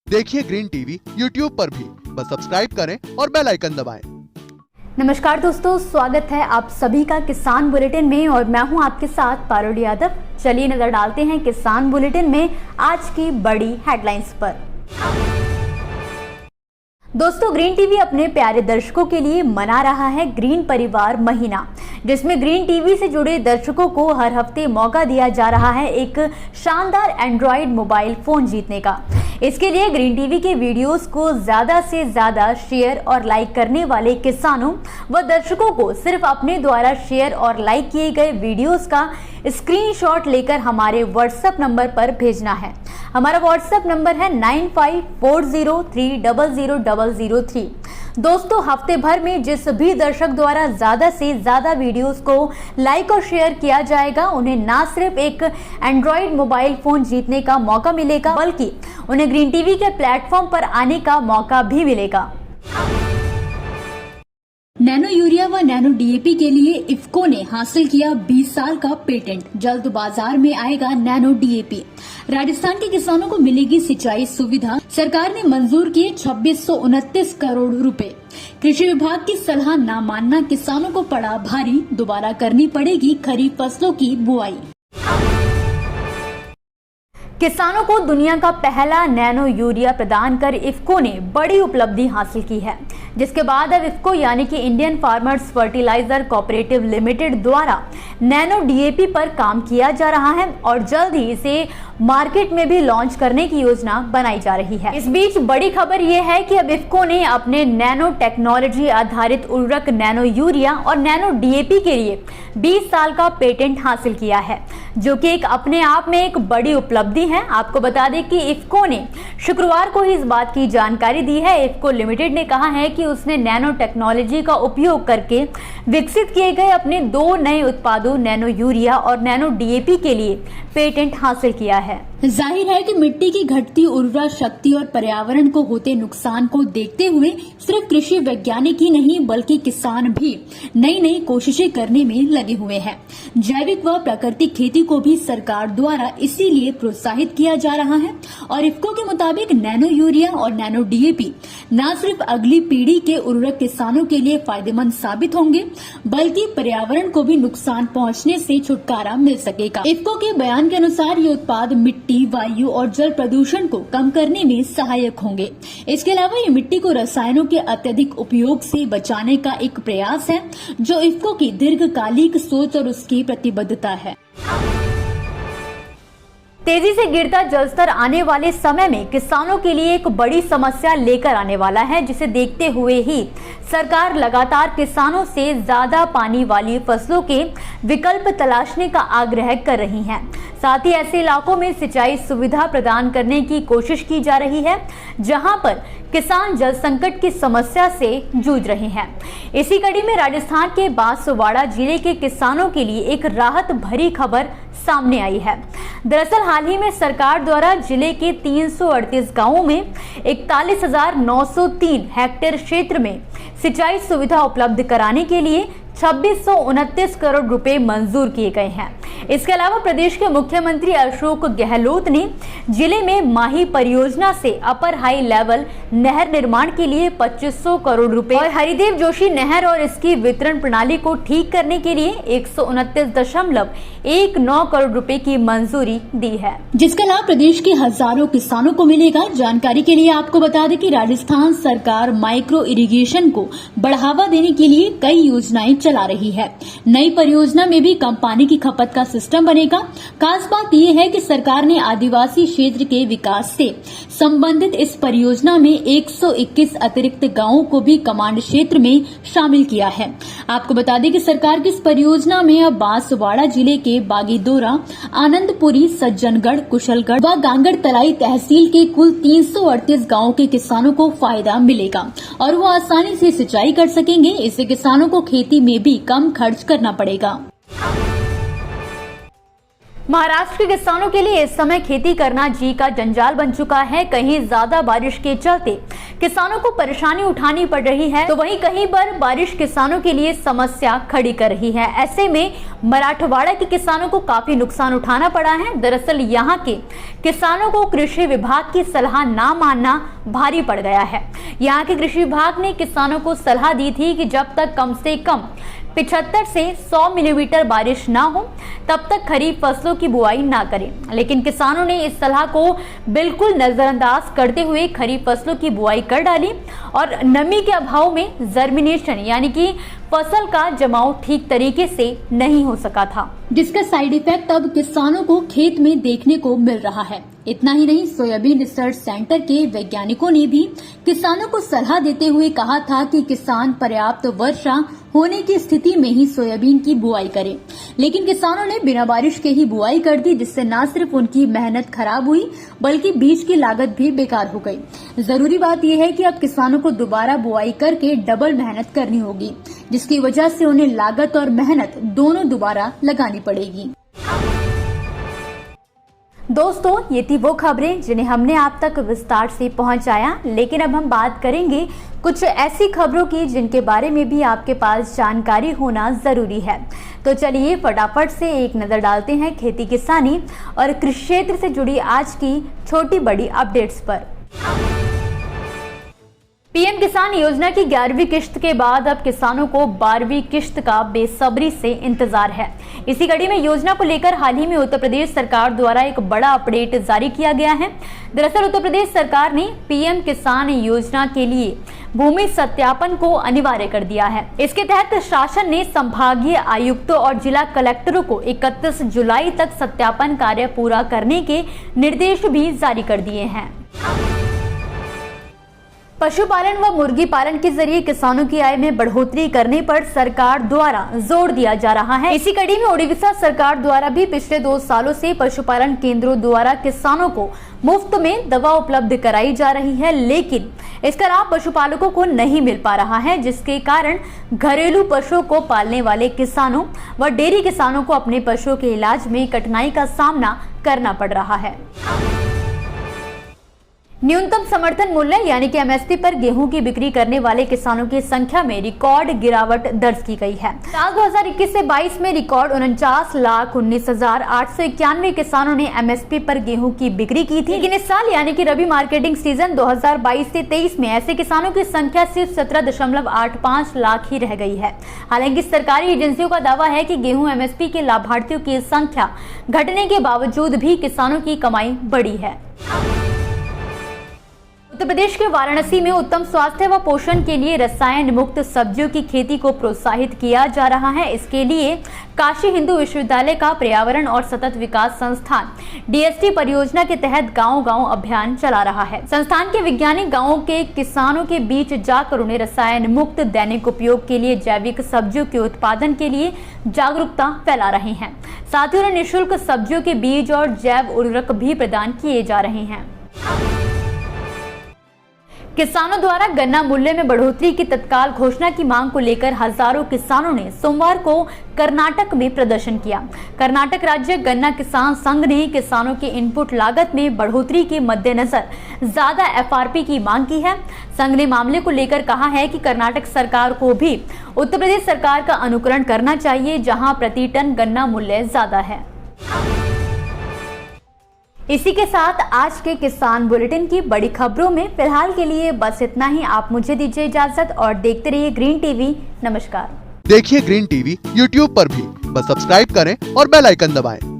देखिए green TV YouTube पर भी, बस सब्सक्राइब करें और बेल आइकन दबाएं। नमस्कार दोस्तों, स्वागत है आप सभी का किसान बुलेटिन में और मैं हूं आपके साथ पारुल यादव। चलिए नजर डालते हैं किसान बुलेटिन में आज की बड़ी हेडलाइंस पर। दोस्तों, ग्रीन टीवी अपने प्यारे दर्शकों के लिए मना रहा है ग्रीन परिवार महीना, जिसमें ग्रीन टीवी से जुड़े दर्शकों को हर हफ्ते मौका दिया जा रहा है एक शानदार एंड्रॉइड मोबाइल फोन जीतने का। इसके लिए ग्रीन टीवी के वीडियोस को ज्यादा से ज्यादा शेयर और लाइक करने वाले किसानों व दर्शकों को सिर्फ अपने द्वारा शेयर और लाइक किए गए वीडियोस का स्क्रीनशॉट लेकर हमारे व्हाट्सएप नंबर पर भेजना है। हमारा व्हाट्सएप नंबर है 9540300003। दोस्तों, हफ्ते भर में जिस भी दर्शक द्वारा ज्यादा से ज्यादा वीडियोस को लाइक और शेयर किया जाएगा, उन्हें ना सिर्फ एक एंड्रॉइड मोबाइल फोन जीतने का मौका मिलेगा, बल्कि उन्हें ग्रीन टीवी के प्लेटफॉर्म पर आने का मौका भी मिलेगा। नैनो यूरिया व नैनो डीएपी के लिए इफ्को ने हासिल किया 20 साल का पेटेंट। जल्द बाजार में आएगा नैनो डीएपी। राजस्थान के किसानों को मिलेगी सिंचाई सुविधा। सरकार ने मंजूर किए 2629 करोड़ रुपए। कृषि विभाग की सलाह न मानना किसानों को पड़ा भारी। दोबारा करनी पड़ेगी खरीफ फसलों की बुआई। किसानों को दुनिया का पहला नैनो यूरिया प्रदान कर इफ्को ने बड़ी उपलब्धि हासिल की है, जिसके बाद अब इफ्को यानी कि Indian farmers fertiliser cooperative limited द्वारा नैनो डीएपी पर काम किया जा रहा है और जल्द ही इसे मार्केट में भी लॉन्च करने की योजना बनाई जा रही है। इस बीच बड़ी खबर यह है कि अब इफ्को ने अपने नैनो टेक्नोलॉजी आधारित उर्वरक नैनो यूरिया और नैनो डीएपी के लिए 20 साल का पेटेंट हासिल किया है, जो कि एक अपने आप में एक बड़ी उपलब्धि है। आपको बता दें कि इफ्को ने शुक्रवार को ही इस बात की जानकारी दी है। इफ्को लिमिटेड ने कहा है कि उसने नैनो टेक्नोलॉजी का उपयोग करके विकसित किए गए अपने 2 नए उत्पादों नैनो यूरिया और नैनो डीएपी के लिए पेटेंट हासिल किया है। जाहिर है कि मिट्टी की घटती उर्वरा शक्ति और पर्यावरण को होते नुकसान को देखते हुए सिर्फ कृषि वैज्ञानिक ही नहीं बल्कि किसान भी नई नई कोशिशें करने में लगे हुए हैं। जैविक व प्राकृतिक खेती को भी सरकार द्वारा इसीलिए प्रोत्साहित किया जा रहा है और इफ्को के मुताबिक नैनो यूरिया और नैनो डीएपी न सिर्फ अगली पीढ़ी के उर्वरक किसानों के लिए फायदेमंद साबित होंगे, बल्कि पर्यावरण को भी नुकसान पहुंचने से छुटकारा मिल सकेगा। इफ्को के बयान के अनुसार ये उत्पाद मिट्टी, वायु और जल प्रदूषण को कम करने में सहायक होंगे। इसके अलावा ये मिट्टी को रसायनों के अत्यधिक उपयोग से बचाने का एक प्रयास है, जो इफ्को की दीर्घकालिक सोच और उसकी प्रतिबद्धता है। तेजी से गिरता जलस्तर आने वाले समय में किसानों के लिए एक बड़ी समस्या लेकर आने वाला है, जिसे देखते हुए ही सरकार लगातार किसानों से ज्यादा पानी वाली फसलों के विकल्प तलाशने का आग्रह कर रही है। साथ ही ऐसे इलाकों में सिंचाई सुविधा प्रदान करने की कोशिश की जा रही है, जहां पर किसान जल संकट की समस्या से जूझ रहे हैं। इसी कड़ी में राजस्थान के बांसवाड़ा जिले के किसानों के लिए एक राहत भरी खबर सामने आई है। दरअसल हाल ही में सरकार द्वारा जिले के 338 गांवों में 41,903 हेक्टेयर क्षेत्र में सिंचाई सुविधा उपलब्ध कराने के लिए 2629 करोड़ रुपए मंजूर किए गए हैं। इसके अलावा प्रदेश के मुख्यमंत्री अशोक गहलोत ने जिले में माही परियोजना से अपर हाई लेवल नहर निर्माण के लिए 2500 करोड़ रुपए और हरिदेव जोशी नहर और इसकी वितरण प्रणाली को ठीक करने के लिए 129.19 करोड़ रुपए की मंजूरी दी है, जिसका लाभ प्रदेश के हजारों किसानों को मिलेगा। जानकारी के लिए आपको बता दें कि राजस्थान सरकार माइक्रो इरिगेशन को बढ़ावा देने के लिए कई योजनाएं चला रही है। नई परियोजना में भी कम पानी की खपत का सिस्टम बनेगा। खास बात यह है कि सरकार ने आदिवासी क्षेत्र के विकास से संबंधित इस परियोजना में 121 अतिरिक्त गांवों को भी कमांड क्षेत्र में शामिल किया है। आपको बता दें कि सरकार की इस परियोजना में अब बांसवाड़ा जिले के बागीदोरा, आनंदपुरी, सज्जनगढ़, कुशलगढ़ व गांगड़ तलाई तहसील के कुल 338 गांवों के किसानों को फायदा मिलेगा और वो आसानी से सिंचाई कर सकेंगे। इससे किसानों को खेती में भी कम खर्च करना पड़ेगा। महाराष्ट्र के किसानों के लिए इस समय खेती करना जी का जंजाल बन चुका है। कहीं ज्यादा बारिश के चलते किसानों को परेशानी उठानी पड़ रही है, तो वहीं कहीं पर बारिश किसानों के लिए समस्या खड़ी कर रही है। ऐसे में मराठवाड़ा के किसानों को काफी नुकसान उठाना पड़ा है। दरअसल यहाँ के किसानों को कृषि विभाग की सलाह ना मानना भारी पड़ गया है। यहाँ के कृषि विभाग ने किसानों को सलाह दी थी कि जब तक कम से कम 75 से 100 मिलीमीटर बारिश ना हो तब तक खरीफ फसलों की बुआई ना करें, लेकिन किसानों ने इस सलाह को बिल्कुल नजरअंदाज करते हुए खरीफ फसलों की बुआई कर डाली और नमी के अभाव में जर्मिनेशन यानी कि फसल का जमाव ठीक तरीके से नहीं हो सका था, जिसका साइड इफेक्ट अब किसानों को खेत में देखने को मिल रहा है। इतना ही नहीं, सोयाबीन रिसर्च सेंटर के वैज्ञानिकों ने भी किसानों को सलाह देते हुए कहा था कि किसान पर्याप्त वर्षा होने की स्थिति में ही सोयाबीन की बुआई करें, लेकिन किसानों ने बिना बारिश के ही बुआई कर दी, जिससे न सिर्फ उनकी मेहनत खराब हुई बल्कि बीज की लागत भी बेकार हो गई। जरूरी बात यह है कि अब किसानों को दोबारा बुआई करके डबल मेहनत करनी होगी, जिसकी वजह से उन्हें लागत और मेहनत दोनों दोबारा लगानी पड़ेगी। दोस्तों, ये थी वो खबरें जिन्हें हमने आप तक विस्तार से पहुंचाया, लेकिन अब हम बात करेंगे कुछ ऐसी खबरों की जिनके बारे में भी आपके पास जानकारी होना जरूरी है। तो चलिए फटाफट से एक नजर डालते हैं खेती किसानी और कृषि क्षेत्र से जुड़ी आज की छोटी बड़ी अपडेट्स पर। पीएम किसान योजना की 11वीं किश्त के बाद अब किसानों को 12वीं किश्त का बेसब्री से इंतजार है। इसी कड़ी में योजना को लेकर हाल ही में उत्तर प्रदेश सरकार द्वारा एक बड़ा अपडेट जारी किया गया है। दरअसल उत्तर प्रदेश सरकार ने पीएम किसान योजना के लिए भूमि सत्यापन को अनिवार्य कर दिया है। इसके तहत शासन ने संभागीय आयुक्तों और जिला कलेक्टरों को 31 जुलाई तक सत्यापन कार्य पूरा करने के निर्देश भी जारी कर दिए हैं। पशुपालन व मुर्गी पालन के जरिए किसानों की आय में बढ़ोतरी करने पर सरकार द्वारा जोर दिया जा रहा है। इसी कड़ी में ओडिशा सरकार द्वारा भी पिछले 2 सालों से पशुपालन केंद्रों द्वारा किसानों को मुफ्त में दवा उपलब्ध कराई जा रही है, लेकिन इसका लाभ पशुपालकों को नहीं मिल पा रहा है, जिसके कारण घरेलू पशुओं को पालने वाले किसानों व डेयरी किसानों को अपने पशुओं के इलाज में कठिनाई का सामना करना पड़ रहा है। न्यूनतम समर्थन मूल्य यानी कि एमएसपी पर गेहूं की बिक्री करने वाले किसानों की संख्या में रिकॉर्ड गिरावट दर्ज की गई है। साल 2021 से 22 में रिकॉर्ड 49,19,891 किसानों ने एमएसपी पर गेहूं की बिक्री की थी, लेकिन इस साल यानी कि रबी मार्केटिंग सीजन 2022 से 23 में ऐसे किसानों की संख्या सिर्फ 17.85 लाख ही रह गई है। हालांकि सरकारी एजेंसियों का दावा है कि गेहूं एमएसपी के लाभार्थियों की संख्या घटने के बावजूद भी किसानों की कमाई बढ़ी है। उत्तर प्रदेश के वाराणसी में उत्तम स्वास्थ्य व पोषण के लिए रसायन मुक्त सब्जियों की खेती को प्रोत्साहित किया जा रहा है। इसके लिए काशी हिंदू विश्वविद्यालय का पर्यावरण और सतत विकास संस्थान डीएसटी परियोजना के तहत गांव-गांव अभियान चला रहा है। संस्थान के वैज्ञानिक गांवों के किसानों के बीच जाकर उन्हें रसायन मुक्त दैनिक उपयोग के लिए जैविक सब्जियों के उत्पादन के लिए जागरूकता फैला रहे हैं। साथ ही उन्हें निःशुल्क सब्जियों के बीज और जैव उर्वरक भी प्रदान किए जा रहे हैं। किसानों द्वारा गन्ना मूल्य में बढ़ोतरी की तत्काल घोषणा की मांग को लेकर हजारों किसानों ने सोमवार को कर्नाटक में प्रदर्शन किया। कर्नाटक राज्य गन्ना किसान संघ ने किसानों के इनपुट लागत में बढ़ोतरी के मद्देनजर ज्यादा एफआरपी की मांग की है। संघ ने मामले को लेकर कहा है कि कर्नाटक सरकार को भी उत्तर प्रदेश सरकार का अनुकरण करना चाहिए, जहां प्रति टन गन्ना मूल्य ज्यादा है। इसी के साथ आज के किसान बुलेटिन की बड़ी खबरों में फिलहाल के लिए बस इतना ही। आप मुझे दीजिए इजाजत और देखते रहिए ग्रीन टीवी। नमस्कार। देखिए ग्रीन टीवी यूट्यूब पर भी, बस सब्सक्राइब करें और बेल आइकन दबाएं।